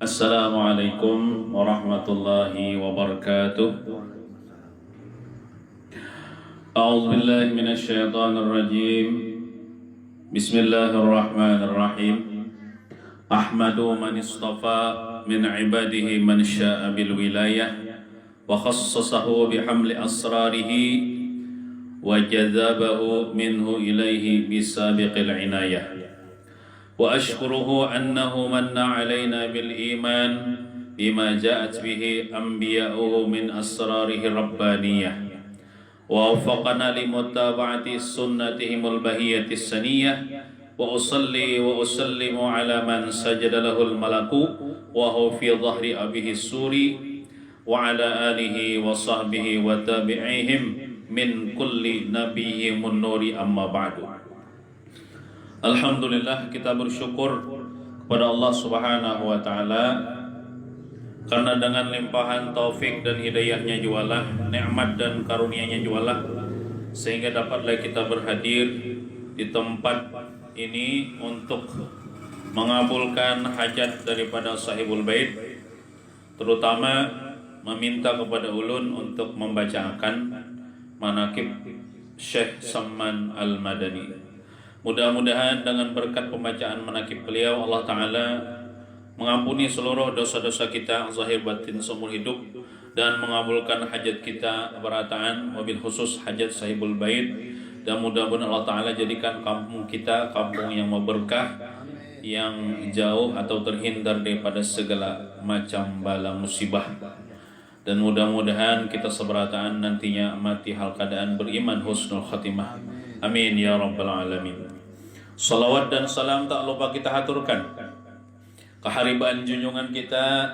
Assalamualaikum warahmatullahi wabarakatuh. A'udzu billahi minasy syaithanir rajim. Bismillahirrahmanirrahim. Ahmadu man istafa min ibadihi man syaa bil wilayah wa khassasahu bihamli asrarihi wa jazabahu minhu ilaihi bisabiqil inayah. وأشكره أنه من علينا بالإيمان بما جاءت به أنبياؤه من أسراره الربانية ووفقنا لمتابعة سنتهم البهية السنية وأصلي وأسلم على من سجد له الملك وهو في ظهر أبيه السوري وعلى آله وصحبه وتابعيهم من كل نبيهم النور أما بعد. Alhamdulillah, kita bersyukur kepada Allah Subhanahu wa Ta'ala karena dengan limpahan taufik dan hidayahnya jualah, nikmat dan karunia-Nya jualah, sehingga dapatlah kita berhadir di tempat ini untuk mengabulkan hajat daripada sahibul bait, terutama meminta kepada ulun untuk membacakan manaqib Syekh Samman Al-Madani. Mudah-mudahan dengan berkat pembacaan manaqib beliau, Allah Ta'ala mengampuni seluruh dosa-dosa kita zahir batin seumur hidup dan mengabulkan hajat kita berataan, wabil khusus hajat sahibul bait, dan mudah-mudahan Allah Ta'ala jadikan kampung kita kampung yang berkah, yang jauh atau terhindar daripada segala macam bala musibah, dan mudah-mudahan kita seberataan nantinya mati hal keadaan beriman husnul khatimah. Amin ya rabbal alamin. Salawat dan salam tak lupa kita haturkan keharibaan junjungan kita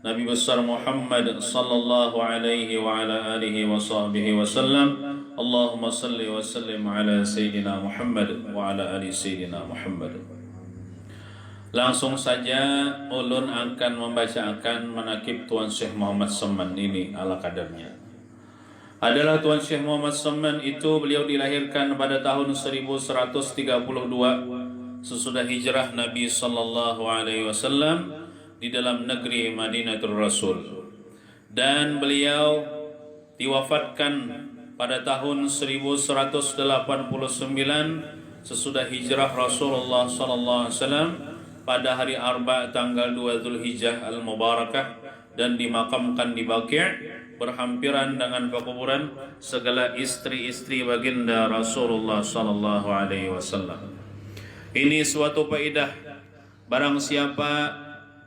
Nabi besar Muhammad sallallahu alaihi wa ala alihi wa sahbihi wasallam. Allahumma salli wa sallim ala sayyidina Muhammad wa ala ali sayyidina Muhammad. Langsung saja ulun akan membacakan manaqib Tuan Syekh Muhammad Samman ini ala kadarnya. Adalah Tuan Syekh Muhammad Samman itu, beliau dilahirkan pada tahun 1132 sesudah hijrah Nabi sallallahu alaihi wasallam di dalam negeri Madinatul Rasul, dan beliau diwafatkan pada tahun 1189 sesudah hijrah Rasulullah sallallahu alaihi wasallam pada hari Arba tanggal 2 Zulhijjah Al-Mubarakah, dan dimakamkan di Baqi' berhampiran dengan pekuburan segala istri-istri baginda Rasulullah sallallahu alaihi wasallam. Ini suatu faedah, barang siapa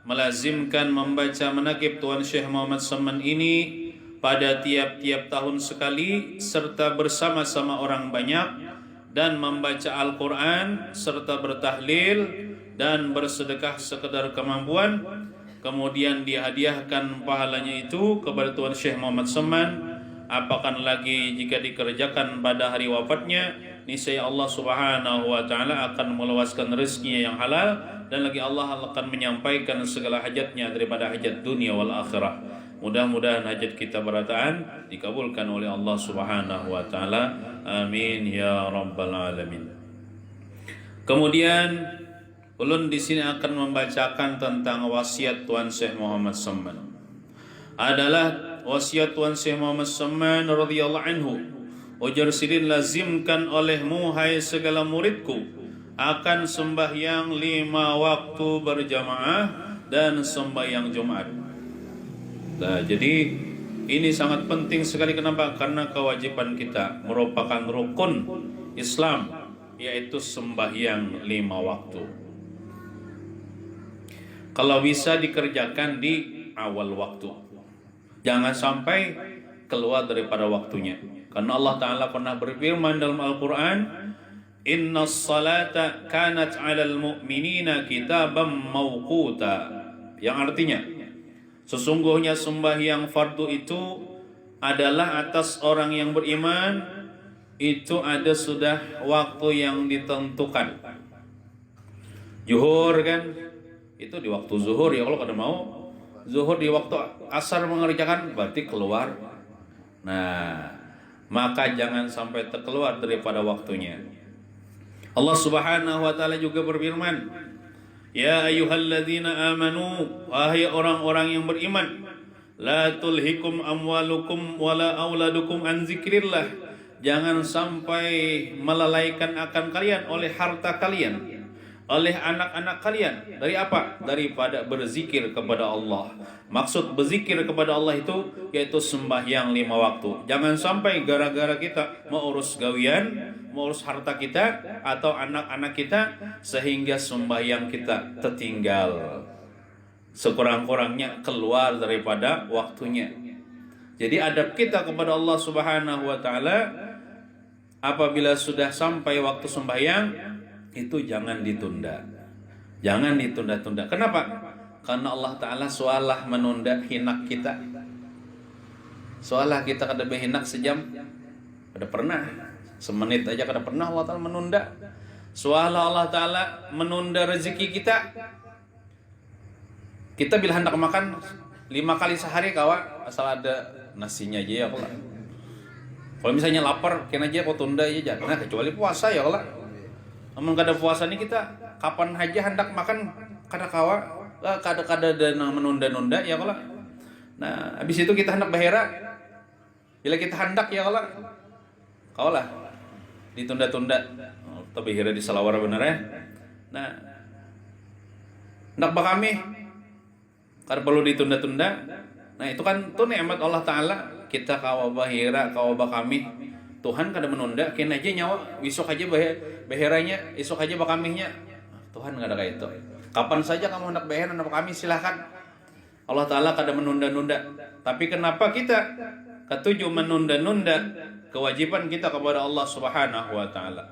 melazimkan membaca manaqib Tuan Syekh Muhammad Samman ini pada tiap-tiap tahun sekali serta bersama-sama orang banyak, dan membaca Al-Quran serta bertahlil dan bersedekah sekedar kemampuan, kemudian dihadiahkan pahalanya itu kepada Tuan Syekh Muhammad Samman, apakan lagi jika dikerjakan pada hari wafatnya, niscaya Allah Subhanahu wa Ta'ala akan meluaskan rezekinya yang halal, dan lagi Allah akan menyampaikan segala hajatnya daripada hajat dunia wal akhirah. Mudah-mudahan hajat kita berataan dikabulkan oleh Allah Subhanahu wa Ta'ala. Amin ya rabbal alamin. Kemudian ulun di sini akan membacakan tentang wasiat Tuan Syekh Muhammad Samman. Adalah wasiat Tuan Syekh Muhammad Samman radhiyallahu anhu. Ujar sidin, lazimkan olehmu hai segala muridku akan sembahyang 5 waktu berjamaah dan sembahyang Jumat. Nah, jadi ini sangat penting sekali. Kenapa? Karena kewajiban kita merupakan rukun Islam, yaitu sembahyang 5 waktu. Kalau bisa dikerjakan di awal waktu, jangan sampai keluar daripada waktunya. Karena Allah Ta'ala pernah berfirman dalam Al-Quran, Innas salata kanat 'alal mu'minina kitaban mawquta, yang artinya sesungguhnya sembahyang fardu itu adalah atas orang yang beriman, itu ada sudah waktu yang ditentukan. Zuhur kan, itu di waktu zuhur ya, kalau kada mau zuhur di waktu asar mengerjakan berarti keluar. Nah, maka jangan sampai terkeluar daripada waktunya. Allah Subhanahu wa Ta'ala juga berfirman, Ya ayyuhalladzina amanu, wahai orang-orang yang beriman, la tulhikum amwalukum wala auladukum an zikrillah. Jangan sampai melalaikan akan kalian oleh harta kalian, oleh anak-anak kalian. Dari apa? Daripada berzikir kepada Allah. Maksud berzikir kepada Allah itu yaitu sembahyang 5 waktu. Jangan sampai gara-gara kita mau urus gawian, mau urus harta kita atau anak-anak kita sehingga sembahyang kita tertinggal. Sekurang-kurangnya keluar daripada waktunya. Jadi adab kita kepada Allah Subhanahu wa taala apabila sudah sampai waktu sembahyang itu jangan ditunda. Jangan ditunda-tunda. Kenapa? Karena Allah Ta'ala sualah menunda hinak kita. Sualah kita kada behinak sejam. Kada pernah. Semenit aja kada pernah Allah Ta'ala menunda. Sualah Allah Ta'ala menunda rezeki kita. Kita bila hendak makan 5 kali sehari kawan, asal ada nasinya aja ya Allah. Kalau misalnya lapar, kena aja kau tunda aja jangan. Nah, kecuali puasa ya Allah. Namun kada puasa ini kita kapan aja hendak makan kada kawa, kada menunda-nunda ya Allah. Nah, habis itu kita hendak bahera. Bila kita hendak ya Allah, kaulah ditunda-tunda. Tapi bahera di salawara benar ya. Nah, hendak bakami kada perlu ditunda-tunda. Nah, itu kan tuh nikmat Allah Ta'ala. Kita kawa bahira, kawa bakami. Tuhan kada menunda, kena aja nyawa, besok aja beheranya, esok aja bakamihnya. Tuhan nggak ada kayak itu. Kapan saja kamu hendak beher, hendak bakami silahkan. Allah Ta'ala kada menunda-nunda. Tapi kenapa kita ketujuh menunda-nunda kewajiban kita kepada Allah Subhanahu wa Ta'ala?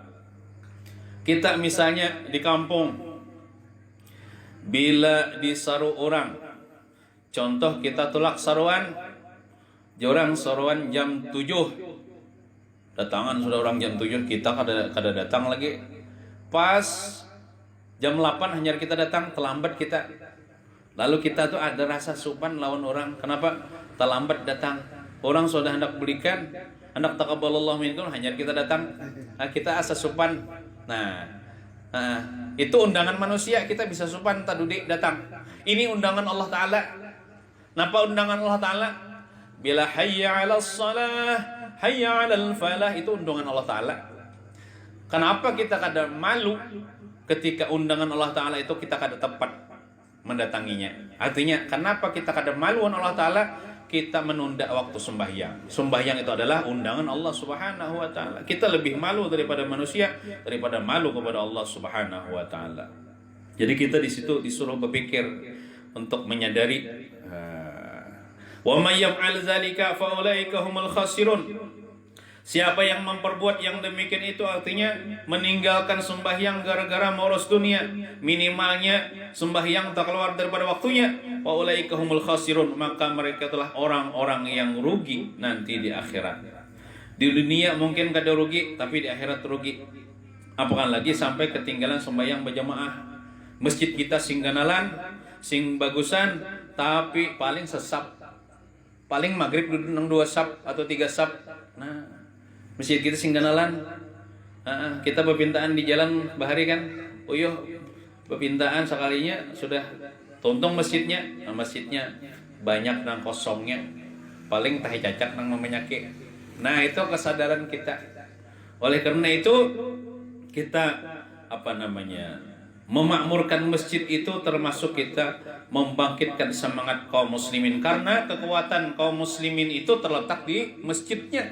Kita misalnya di kampung, bila disaru orang, contoh kita tulak saruan, jorang saruan jam 7. Datangan sudah orang jam 7, kita kada datang lagi. Pas jam 8 hanya kita datang, terlambat kita. Lalu kita tuh ada rasa supan lawan orang. Kenapa? Terlambat datang. Orang sudah hendak belikan, hendak taqabbalallahu minkum, hanya kita datang. Nah, kita asa supan. Nah, itu undangan manusia, kita bisa supan tadudi datang. Ini undangan Allah Ta'ala. Napa undangan Allah Ta'ala? Bila hayya 'alas shalah, hayya 'alal falah, itu undangan Allah Ta'ala. Kenapa kita kada malu ketika undangan Allah Ta'ala itu kita kada tepat mendatanginya? Artinya kenapa kita kada maluan Allah Ta'ala? Kita menunda waktu sembahyang. Sembahyang itu adalah undangan Allah Subhanahu wa Ta'ala. Kita lebih malu daripada manusia, daripada malu kepada Allah Subhanahu wa Ta'ala. Jadi kita di situ disuruh berpikir untuk menyadari wa may yaf'al dzalika fa ulaika humul khasirun. Siapa yang memperbuat yang demikian itu artinya meninggalkan sembahyang gara-gara mengurus dunia. Minimalnya sembahyang tak keluar daripada waktunya. Wa ulaika humul khasirun, maka mereka telah orang-orang yang rugi nanti di akhirat. Di dunia mungkin kada rugi, tapi di akhirat rugi. Apakah lagi sampai ketinggalan sembahyang berjamaah. Masjid kita sing ganalan, sing bagusan, tapi paling sesap. Paling maghrib duduk 2 sap atau 3 sap. Nah, masjid kita sing ganalan. Kita berpintaan di jalan bahari kan. Uyuh, berpintaan sekalinya sudah tontong masjidnya. Nah, masjidnya banyak nang kosongnya. Paling tahi cacak nang memenyake. Nah, itu kesadaran kita. Oleh karena itu kita memakmurkan masjid itu termasuk kita membangkitkan semangat kaum muslimin, karena kekuatan kaum muslimin itu terletak di masjidnya.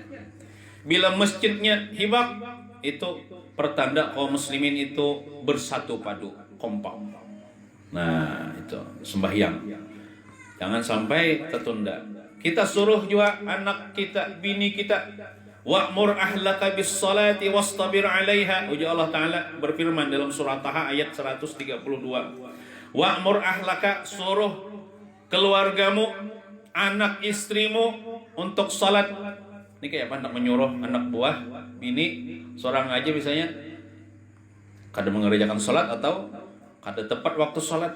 Bila masjidnya hibak, itu pertanda kaum muslimin itu bersatu padu, kompak. Nah, itu sembahyang jangan sampai tertunda. Kita suruh juga anak kita, bini kita, wa'mur ahlaka bis salati wastabir 'alaiha. Uji Allah Ta'ala berfirman dalam surah Taha ayat 132. Wa'mur ahlaka, suruh keluargamu, anak istrimu untuk salat. Ini kayak apa? Hendak menyuruh anak buah, bini, seorang aja misalnya kada mengerjakan salat atau kada tepat waktu salat.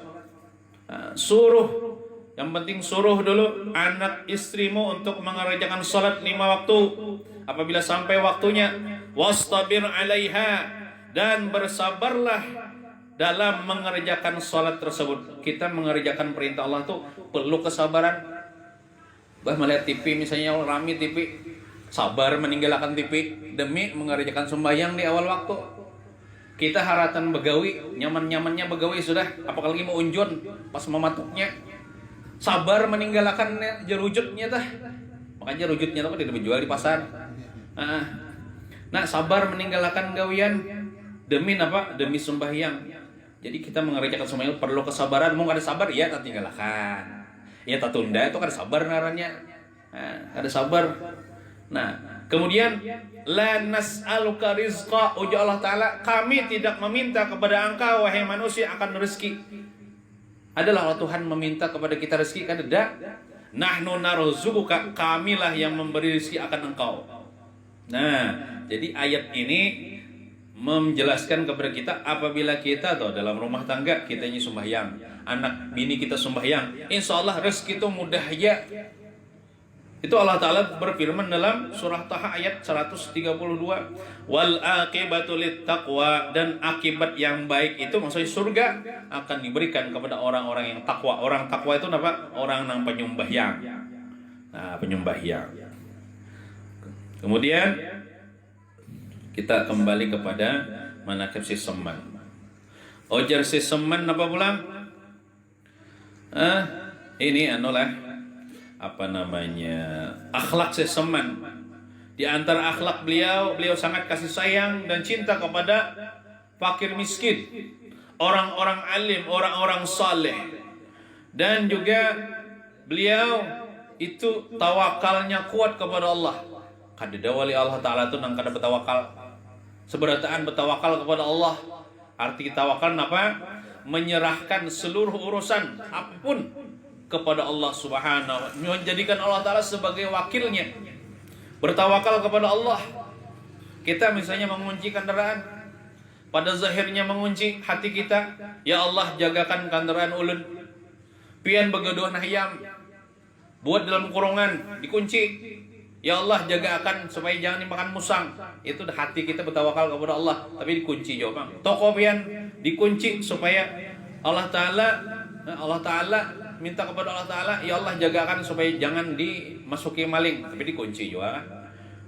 Suruh, yang penting suruh dulu anak istrimu untuk mengerjakan salat 5 waktu. Apabila sampai waktunya, wastabir 'alaiha, dan bersabarlah dalam mengerjakan sholat tersebut. Kita mengerjakan perintah Allah tuh perlu kesabaran. Melihat TV misalnya rame TV, sabar meninggalkan TV demi mengerjakan sembahyang di awal waktu. Kita haratan begawi, nyaman-nyamannya begawi sudah, apalagi mau unjun pas mematuknya, sabar meninggalkan jerujutnya dah. Makanya jerujutnya tuh tidak dijual di pasar. Nah, sabar meninggalkan gawian demi apa? Demi sembahyang. Jadi kita mengerjakan sembahyang perlu kesabaran. Mau ada sabar ya tak tinggalkan. Ya tak tunda itu kan sabar ngarannya. Ada sabar. Nah, kemudian la nas'aluka rizqa, ujar Allah Ta'ala, kami tidak meminta kepada engkau wahai manusia akan rezeki. Adalah Allah Tuhan meminta kepada kita rezeki kan tidak? Nahnu narzuquka, kamilah yang memberi rezeki akan engkau. Nah, jadi ayat ini menjelaskan kepada kita apabila kita tuh dalam rumah tangga kita ini sembahyang, anak bini kita sembahyang, insya Allah rezeki itu mudah ya. Itu Allah Ta'ala berfirman dalam surah Taha ayat 132, wal aqibatu lit taqwa, dan akibat yang baik itu maksudnya surga akan diberikan kepada orang-orang yang takwa. Orang takwa itu apa? Orang yang penyembahyang. Nah, penyembahyang. Kemudian kita kembali kepada manaqib si Seman. Ujar si Seman apa pulang? Ini apa namanya, akhlak si Seman. Di antara akhlak beliau sangat kasih sayang dan cinta kepada fakir miskin, orang-orang alim, orang-orang saleh. Dan juga beliau itu tawakalnya kuat kepada Allah. Kada wali Allah Ta'ala itu nang kada bertawakal. Seberataan bertawakal kepada Allah. Arti tawakal apa? Menyerahkan seluruh urusan apapun kepada Allah Subhanahu, menjadikan Allah Ta'ala sebagai wakilnya. Bertawakal kepada Allah. Kita misalnya mengunci kendaraan, pada zahirnya mengunci hati kita, ya Allah jagakan kendaraan ulun. Pian begaduh nahyam, buat dalam kurungan, dikunci. Ya Allah jaga akan supaya jangan dimakan musang. Itu hati kita bertawakal kepada Allah, tapi dikunci juga. Toko pian dikunci supaya Allah Ta'ala minta kepada Allah Ta'ala, ya Allah jagakan supaya jangan dimasuki maling, tapi dikunci juga.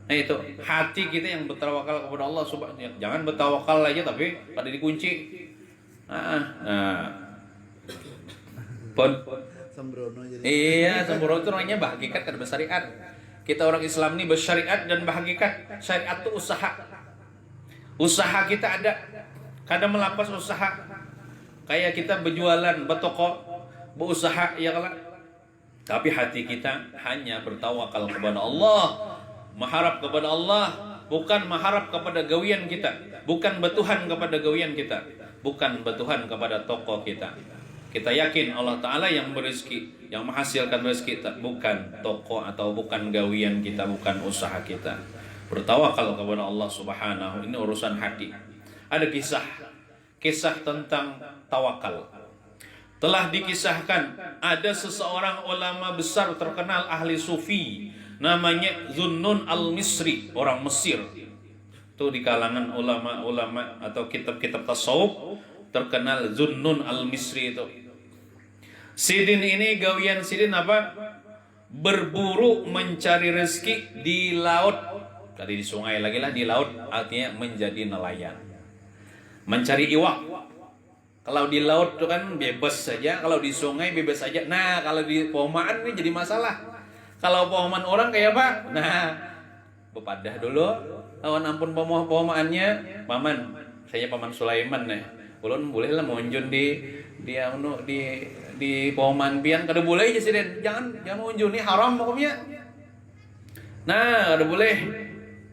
Nah itu hati kita yang bertawakal kepada Allah. Jangan bertawakal aja tapi pada dikunci. Sembrono jadi. Iya, sembrono itu namanya bahagikat kan bersyariat. Kita orang Islam ini bersyariat dan bahagikat. Syariat itu usaha. Usaha kita ada. Kadang melapas usaha. Kayak kita berjualan, bertoko, berusaha ya kan. Tapi hati kita hanya bertawakal kepada Allah, mengharap kepada Allah, bukan mengharap kepada gawian kita, bukan bertuhan kepada gawian kita, bukan bertuhan kepada toko kita. Kita yakin Allah Ta'ala yang berezeki, yang menghasilkan rezeki kita, bukan toko atau bukan gawian kita, bukan usaha kita. Bertawakal kepada Allah Subhanahu, ini urusan hati. Ada kisah tentang tawakal. Telah dikisahkan ada seseorang ulama besar terkenal ahli sufi, namanya Zunnun al-Misri, orang Mesir. Itu di kalangan ulama-ulama atau kitab-kitab tasawuf terkenal Zunnun al-Misri itu. Sidin ini gawian Sidin apa? Berburu mencari rezeki di laut. Tadi di sungai lagi lah, di laut artinya menjadi nelayan. Mencari iwak. Kalau di laut itu kan bebas saja, kalau di sungai bebas saja. Nah, kalau di pohomaan ini jadi masalah. Kalau pohomaan orang kayak apa? Nah, bepadah dulu. Lawan ampun pohomaannya, paman. Saya paman Sulaiman nih. Ulun boleh lah monjun di pohoman pian kada boleh aja Sidin. Jangan monjun, ini haram hukumnya. Nah, kada boleh.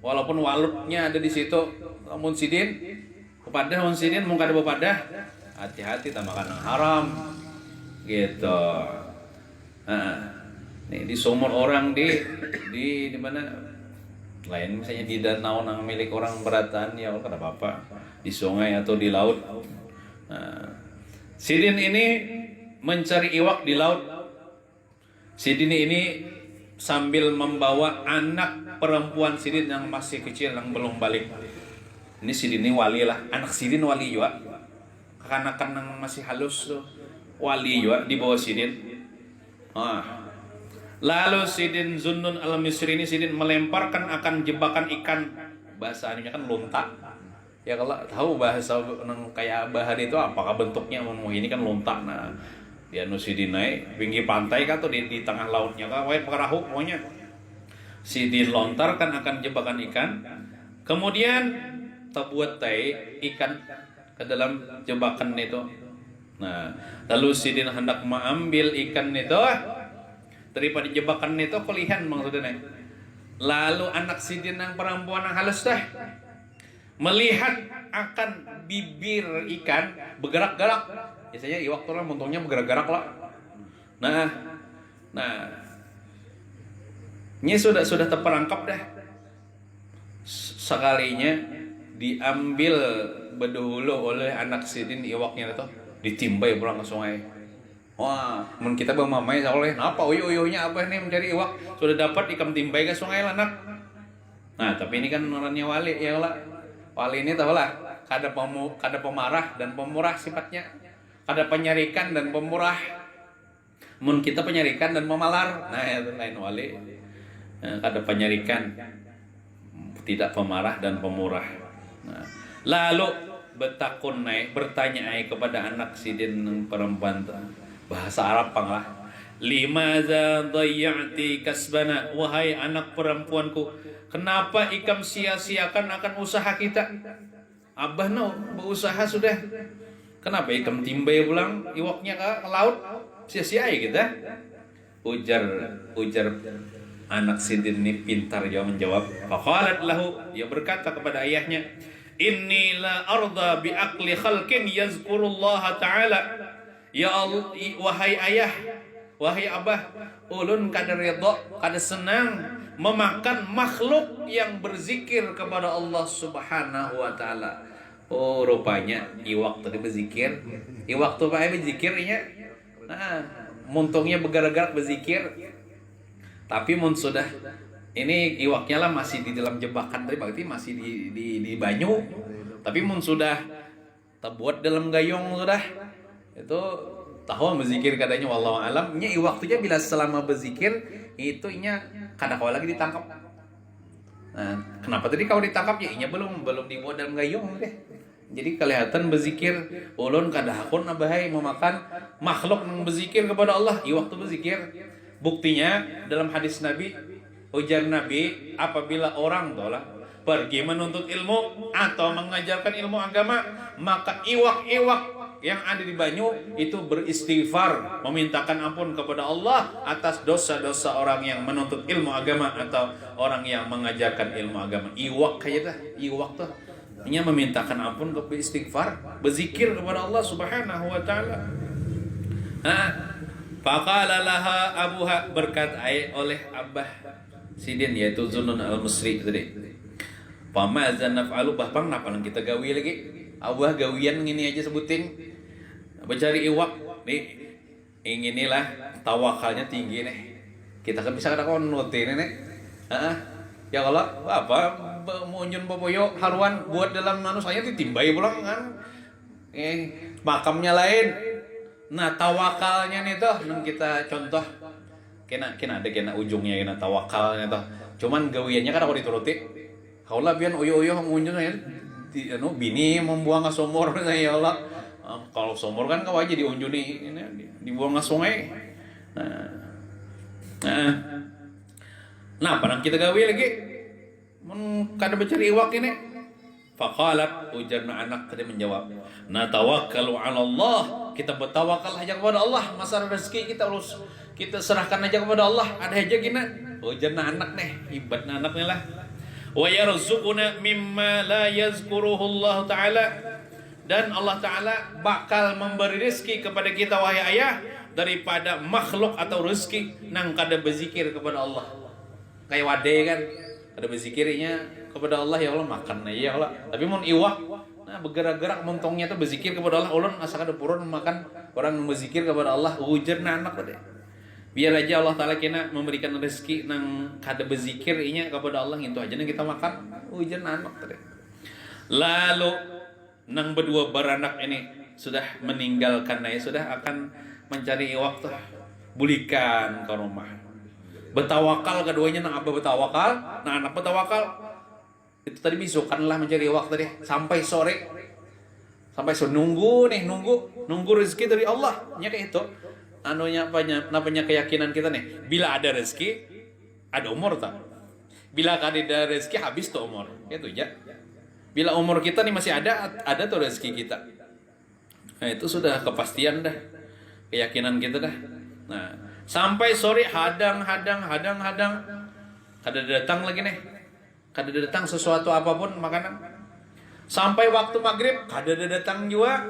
Walaupun walutnya ada di situ, namun Sidin bepadah mun Sidin mun kada bepadah, hati-hati tambahkan yang haram. Gitu. Nih di sumur orang di mana? Lain misalnya di danau nang milik orang beratan ya kada apa-apa. Di sungai atau di laut. Sidin ini mencari iwak di laut. Sidin ini sambil membawa anak perempuan Sidin yang masih kecil yang belum balik. Ini Sidin ini wali lah, anak Sidin wali juga. kanakan yang masih halus tuh wali juga di bawah sidin. Lalu sidin Zunnun al-Misri ini sidin melemparkan akan jebakan ikan, bahasa aninya kan lontak. Ya kalau tahu bahasa kayak bahari itu apakah bentuknya ini kan lontak. Nah dia sidin naik pinggir pantai kan tuh di tengah lautnya kan, wae perahu pokoknya. Sidin lontarkan akan jebakan ikan, kemudian terbuat ikan ke dalam jebakan itu. Nah, lalu sidin hendak mengambil ikan itu daripada jebakan itu kelihan maksudnya. Lalu anak sidin yang perempuan yang halus melihat akan bibir ikan bergerak-gerak. Biasanya iwak tuh montongnya bergerak-gerak lah. Nah, ini sudah terperangkap dah. Sekalinya diambil berdahulu oleh anak sidin iwaknya itu, ditimbai pulang ke sungai. Wah, mun kita bermamai oleh apa uyuh-uyuhnya apa nih mencari iwak, sudah dapat ikan timbai ke sungai lah nak. Nah, tapi ini kan orangnya wali ya lah. Wali ini tahu lah, kada pemarah dan pemurah sifatnya. Kada penyarikan dan pemurah. Mun kita penyarikan dan memalar. Nah, itu lain wali. Kada penyarikan, tidak pemarah dan pemurah. Nah, lalu bertanya kepada anak sidin perempuan bahasa Arab panglah. Limaza dhayya'ti kasbana, wahai anak perempuanku, kenapa ikam sia-siakan akan usaha kita? Abah berusaha sudah. Kenapa ikam timbai pulang iwaknya ke laut? Sia-sia kita. Ujar anak sidin ini pintar menjawab. Faqalat lahu, dia berkata kepada ayahnya, inni la arda bi aqli khalqin yazkurullah ta'ala. Ya Allah, wahai ayah, wahai abah, ulun kada redha, kada senang memakan makhluk yang berzikir kepada Allah Subhanahu wa taala. Oh, rupanya iwak tadi berzikir. Iwak tuh pakai berzikirnya. Nah, montongnya bergerak-gerak berzikir. Tapi mun sudah ini iwaknya lah masih di dalam jebakan tadi, berarti masih di banyu. Tapi mun sudah terbuat dalam gayung sudah itu tahu berzikir kadanya wallahu alam. Nya iwak tuh bila selama berzikir itu inya kada kau lagi ditangkap. Nah, kenapa tadi kau ditangkap ya inya belum dibuat dalam gayung deh. Jadi kelihatan berzikir ulun kada hakun abahai memakan makhluk yang berzikir kepada Allah. Iwak tuh berzikir. Buktinya dalam hadis Nabi, ujar Nabi, apabila orang tolah pergi menuntut ilmu atau mengajarkan ilmu agama, maka iwak-iwak yang ada di banyu itu beristighfar, memintakan ampun kepada Allah atas dosa-dosa orang yang menuntut ilmu agama atau orang yang mengajarkan ilmu agama. Iwak kayak dah, iwak tuh ini memintakan ampun, beristighfar, berzikir kepada Allah Subhanahu wa taala. Faqala laha abuha, berkata oleh abah sidin yaitu Zunnun al-Misri tadi. Fama zanaf'alu, bahpang napa lang kita gawi lagi. Abah gawian ngini aja sebutin. Mencari iwak nih. Inginilah tawakalnya tinggi nih. Kita kan bisa kada konutin nih. Ya kalau apa munjun boboyo haruan buat dalam saya ditimbai pulang kan. Makamnya lain. Nah, tawakalnya nih tuh nang kita contoh kena ada ujungnya kena tawakalnya tuh. Cuman gawiannya kan aku dituruti. Kaulah biar uyo munjun ya bini membuang ke sumur ya Allah. Kalau sumur kan kau aja diunjuni ini dibuang ke sungai. Nah, padang kita gawe lagi. Kada mencari iwak ini. Faqalat, ujarna anak tadi menjawab, natawakkalu 'ala Allah, kita bertawakal aja kepada Allah. Masalah rezeki kita serahkan aja kepada Allah. Ada aja gina. Ujarna anak nih, ibadna anak nih lah. Wa yarzuquna mimma la yazkuruhu Allah taala, dan Allah taala bakal memberi rezeki kepada kita wahai ayah daripada makhluk atau rezeki nang kada berzikir kepada Allah. Kayak wade kan, kada berzikirnya kepada Allah, ya Allah makan aja ya Allah. Tapi mun iwak, nah bergerak-gerak montongnya tuh berzikir kepada Allah. Ulun asa kada purun makan orang yang berzikir kepada Allah. Ujarna anak tadi. Biar aja Allah taala kena memberikan rezeki nang kada berzikir inya kepada Allah, itu aja nang kita makan. Ujarna anak tadi. Lalu nang berdua beranak ini sudah meninggalkan sudah akan mencari waktu bulikan ke rumah. Betawakal keduanya nang apa betawakal, nah anak betawakal itu tadi bisukanlah mencari waktu deh sampai sore. Sampai nunggu rezeki dari Allah. Nya kayak itu. Anunya apanya keyakinan kita nih. Bila ada rezeki, ada umur tak? Bila ada rezeki habis tuh umur. Itu ya. Bila umur kita nih masih ada tuh rezeki kita. Nah, itu sudah kepastian dah. Keyakinan kita dah. Nah, sampai sore hadang. Kada datang lagi nih. Kada datang sesuatu apapun makanan. Sampai waktu maghrib kada datang juga.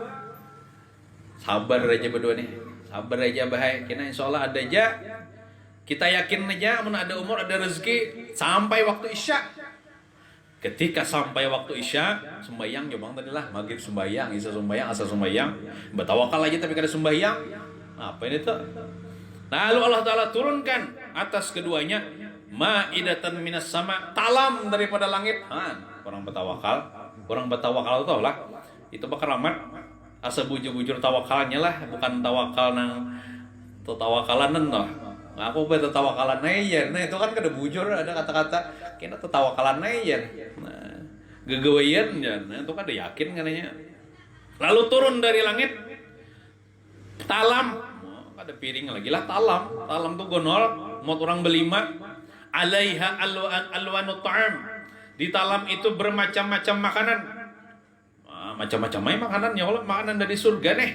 Sabar aja berdua nih. Sabar aja bahaya. Kena insyaallah ada aja. Kita yakin aja mun ada umur ada rezeki sampai waktu isya. Ketika sampai waktu isya, sembahyang jobang tadi lah, maghrib sembahyang, isya sembahyang, asar sembahyang. Bertawakal aja tapi kada sembahyang. Apa ini tuh? Lalu Allah Ta'ala turunkan atas keduanya ma'idatan minas sama, talam daripada langit. Orang bertawakal tau lah. Itu bakal amat asa bujur-bujur tawakalnya lah, bukan tawakal nang tawakalan toh. Aku betul tawakalan aja. Nah itu kan kada bujur ada kata-kata kena tawakalan aja. Nah, gegawayan ya. Nah itu kada yakin katanya. Lalu turun dari langit talam. Ada piring lagi lah talam. Talam tuh gonol, mau orang berlima. Alaiha alwanu ta'am. Di talam itu bermacam-macam makanan. Macam-macam makanan ya Allah, makanan dari surga nih.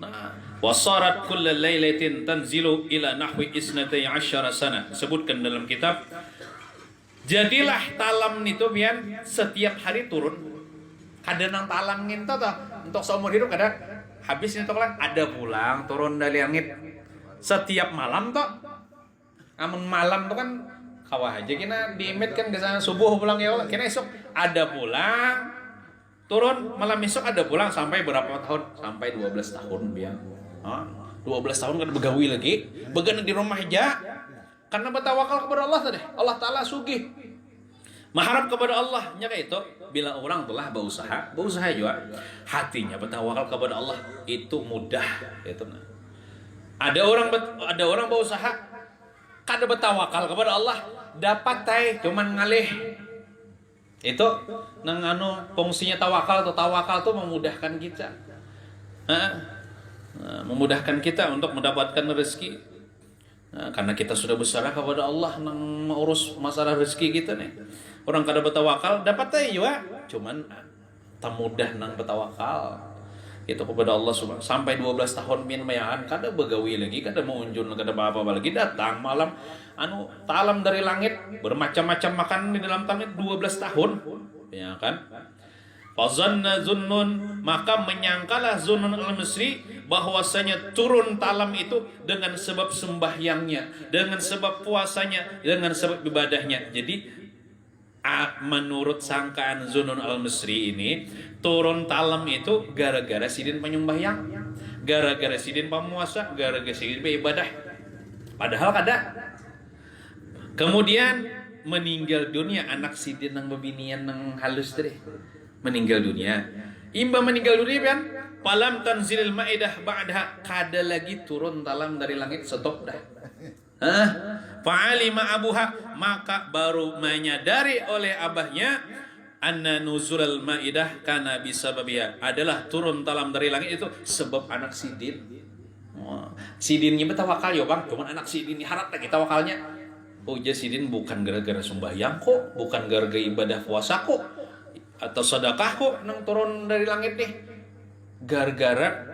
Nah, wasarat kulla lailatin tanzilu ila nahwi isnatai asyara sana. Sebutkan dalam kitab. Jadilah talam itu pian setiap hari turun. Kada nang talam nginto toh. Untuk seumur hidup kada habis itu kan ada pulang turun dari langit. Setiap malam toh. Amun malam tuh kan kawah aja kena diimit kan ke sana subuh pulang ya Allah. Kena esok ada pulang turun malam esok ada pulang sampai berapa tahun? Sampai 12 tahun biang. 12 tahun kan begawi lagi. Began di rumah aja. Karena bertawakal kepada Allah tadi. Allah Ta'ala sugih. Mengharap kepada Allah. Nya kayak itu. Bila orang telah berusaha juga. Hatinya bertawakal kepada Allah. Itu mudah. Itu. Ada orang berusaha. Kada bertawakal kepada Allah. Dapat cuman ngalih. Itu nang fungsinya tawakal tuh memudahkan kita. Memudahkan kita untuk mendapatkan rezeki. Karena kita sudah berserah kepada Allah nang mengurus masalah rezeki kita nih. Orang kada bertawakal dapat juga. Cuman tak mudah nang bertawakal. Itu kepada Allah subhanahu sampai 12 tahun mayan kada begawi lagi, kada mau unjun, kada apa-apa lagi datang malam talam dari langit bermacam-macam makanan di dalam talam 12 tahun ya kan. Fazanna zunnun, maka menyangkalah Zunnun al-Misri bahwasanya turun talam itu dengan sebab sembahyangnya, dengan sebab puasanya, dengan sebab ibadahnya. Jadi menurut sangkaan Zunnun al-Misri ini turun talam itu gara-gara sidin penyembahyang, gara-gara sidin pemuasa, gara-gara sidin beribadah. Padahal kada. Kemudian meninggal dunia anak sidin nang bebinian nang halus deh. Meninggal dunia. Imba meninggal dunia kan? Palam tanzilil ma'idah ba'daha, kada lagi turun talam dari langit, stop dah. Fa'alima abuha, maka baru menyadari oleh abahnya anna nuzulal maidah kana bisababiha, adalah turun talam dari langit itu sebab anak sidin. Sidinnya bertawakal ya bang, cuman anak sidin harap lagi tawakalnya. Sidin bukan gara-gara sembahyang kok, bukan gara-gara ibadah puasa kok, atau sedekah kok nang turun dari langit nih. Gara-gara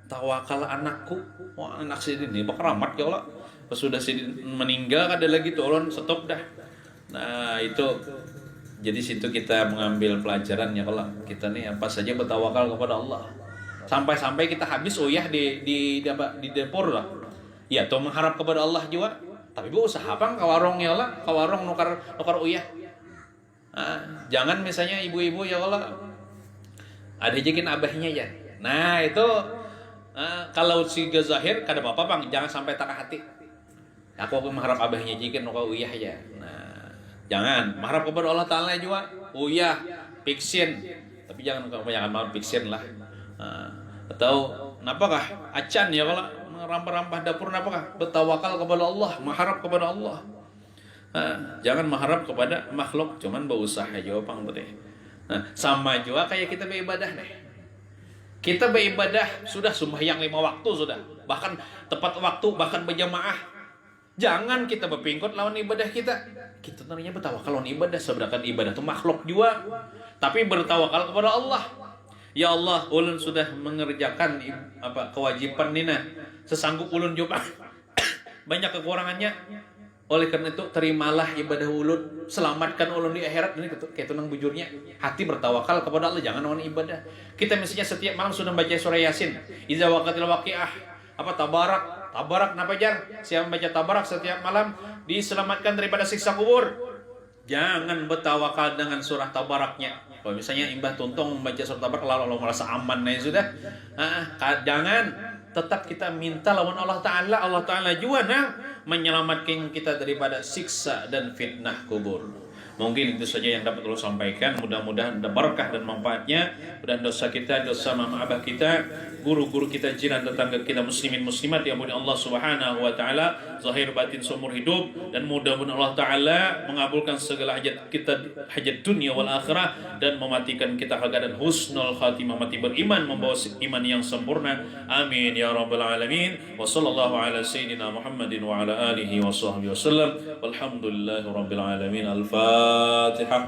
tawakal anakku. Anak sidin ini bakal ramat ya Allah. Pas sudah sidin meninggal kada lagi turun, stop dah. Nah itu. Jadi situ kita mengambil pelajaran ya kalau kita nih apa saja bertawakal kepada Allah. Sampai-sampai kita habis uyah di dapur lah. Ya tuh mengharap kepada Allah juga. Tapi usaha bang ke warung ya Allah, ke warung nukar uyah. Jangan misalnya ibu-ibu ya Allah ada jekin abahnya ya. Nah itu kalau si Gazahir kada apa-apa bang, jangan sampai tak hati. Aku mengharap abahnya jikin nukar uyah ya. Nah jangan mengharap kepada Allah Ta'ala juga. Uyah, fiksin. Tapi jangan malam fiksin lah. Atau napakah acan ya kalau merampah-rampah dapur napakah? Bertawakal kepada Allah, mengharap kepada Allah. Jangan mengharap kepada makhluk, cuman berusaha jawab pang deh. Nah, sama juga kayak kita beribadah deh. Kita beribadah sudah sembahyang 5 waktu sudah, bahkan tepat waktu, bahkan berjamaah. Jangan kita berpingkot lawan ibadah kita. Kita ternyata bertawakal lawan ibadah, sedangkan ibadah itu makhluk juga. Tapi bertawakal kepada Allah. Ya Allah, ulun sudah mengerjakan kewajiban nina. Sesanggup ulun juga. Banyak kekurangannya. Oleh karena itu terimalah ibadah ulun, selamatkan ulun di akhirat. Ini kayak tunang bujurnya, hati bertawakal kepada Allah, jangan lawan ibadah. Kita mestinya setiap malam sudah baca surah Yasin. Iza waqatil waqiah, tabarak napa jar? Siapa baca tabarak setiap malam diselamatkan daripada siksa kubur. Jangan bertawakal dengan surah tabaraknya. Kalau misalnya Imbah Tuntong membaca surah tabarak lalu merasa aman, nah sudah. Jangan. Tetap kita minta lawan Allah Ta'ala. Allah Ta'ala juga menyelamatkan kita daripada siksa dan fitnah kubur. Mungkin itu saja yang dapat saya sampaikan. Mudah-mudahan ada berkah dan manfaatnya. Dan dosa kita, dosa mama abah kita, guru-guru kita, jiran tetangga kita, muslimin muslimat yang diampuni Allah Subhanahu wa taala zahir batin seumur hidup. Dan mudah-mudahan Allah Ta'ala mengabulkan segala hajat kita, hajat dunia wal akhirah, dan mematikan kita keadaan husnul khatimah, mati beriman, membawa iman yang sempurna. Amin ya rabbal alamin. Wa sallallahu ala sayyidina Muhammadin wa ala alihi wa sahbihi wasallam. Walhamdulillahi rabbil alamin. Al-Fatihah.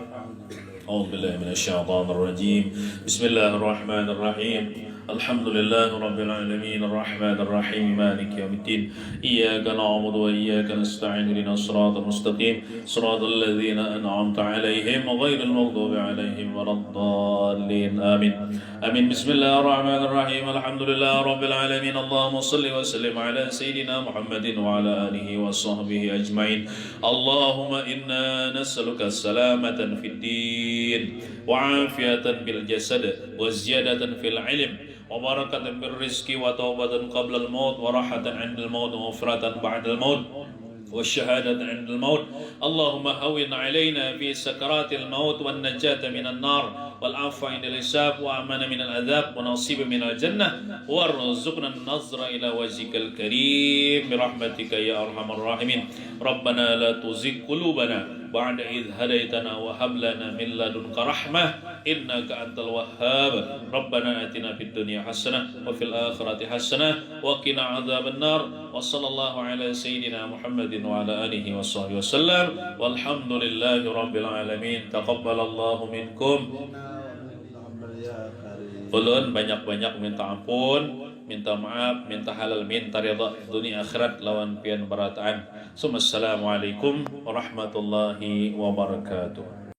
A'udzu billahi minasy syaithanir rajim. Bismillahirrahmanirrahim. الحمد لله رب العالمين الرحمن الرحيم مالك يوم الدين إياك نعبد وإياك نستعين اهدنا الصراط المستقيم صراط الذين أنعمت عليهم غير المغضوب عليهم ولا الضالين آمين آمين بسم الله الرحمن الرحيم الحمد لله رب العالمين اللهم صل وسلم على سيدنا محمد وعلى آله وصحبه أجمعين اللهم إنا نسألك السلامة في الدين وعافية بالجسد وزيادة في العلم وبركة بالرزق وتوبة قبل الموت وراحة عند الموت وغفرة بعد الموت والشهادة عند الموت اللهم هون علينا في سكرات الموت والنجاة من النار والعفو عند الحساب وأمن من العذاب ونصيب من الجنة وارزقنا النظر إلى وجهك الكريم برحمتك يا أرحم الراحمين ربنا لا تزغ قلوبنا بعد إذ هديتنا وهب لنا من لدنك رحمة إنك أنت الوهاب ربنا آتنا في الدنيا حسنة وفي الآخرة حسنة وقنا عذاب النار وصلى الله على سيدنا محمد وعلى آله وصحبه وسلم والحمد لله رب العالمين تقبل الله منكم. Ulun banyak-banyak minta ampun, minta maaf, minta halal, minta ridha dunia akhirat lawan pian barataan. Assalamualaikum warahmatullahi wabarakatuh.